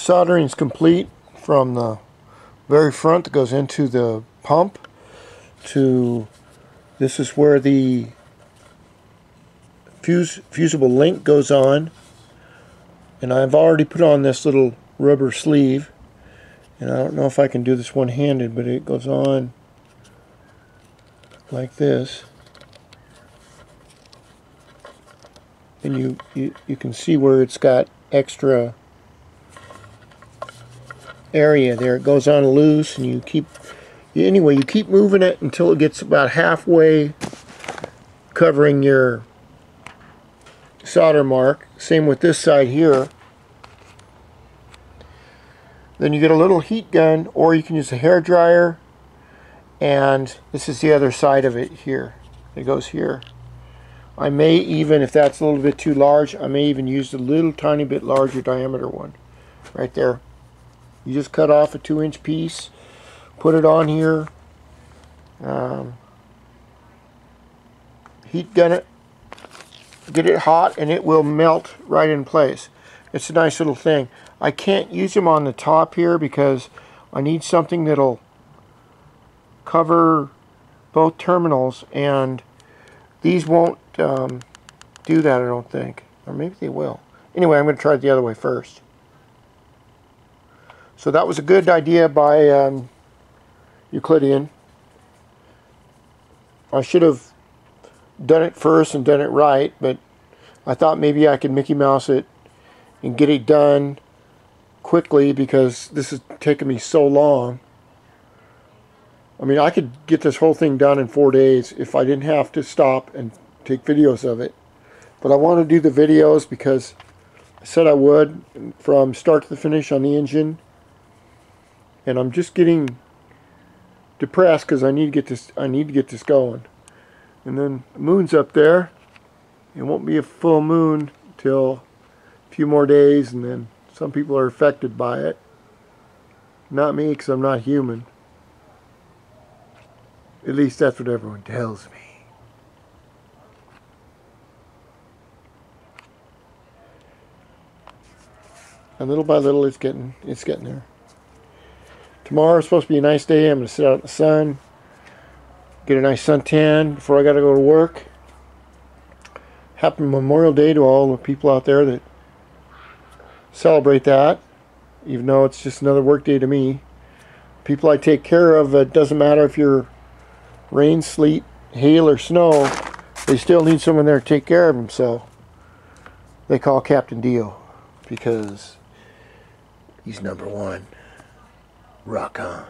soldering is complete from the very front that goes into the pump to this is where the fusible link goes on, and I've already put on this little rubber sleeve, and I don't know if I can do this one-handed, but it goes on like this, and you can see where it's got extra area there. It goes on loose, and you keep moving it until it gets about halfway covering your solder mark. Same with this side here. Then you get a little heat gun, or you can use a hair dryer, and this is the other side of it here. It goes here. I may even, if that's a little bit too large, I may even use a little tiny bit larger diameter one right there. You just cut off a 2-inch piece, put it on here, heat gun it, get it hot, and it will melt right in place. It's a nice little thing. I can't use them on the top here because I need something that'll cover both terminals, and these won't do that, I don't think. Or maybe they will. Anyway, I'm going to try it the other way first. So that was a good idea by Euclidean. I should have done it first and done it right, but I thought maybe I could Mickey Mouse it and get it done quickly because this is taking me so long. I mean, I could get this whole thing done in 4 days if I didn't have to stop and take videos of it. But I want to do the videos because I said I would, from start to the finish on the engine. And I'm just getting depressed because I need to get this going. And then the moon's up there. It won't be a full moon till a few more days, and then some people are affected by it. Not me, because I'm not human. At least that's what everyone tells me. And little by little, it's getting there. Tomorrow's supposed to be a nice day. I'm going to sit out in the sun, get a nice suntan before I got to go to work. Happy Memorial Day to all the people out there that celebrate that, even though it's just another work day to me. People I take care of, it doesn't matter if you're rain, sleet, hail, or snow, they still need someone there to take care of them, so they call Captain DIO because he's #1. Rock on.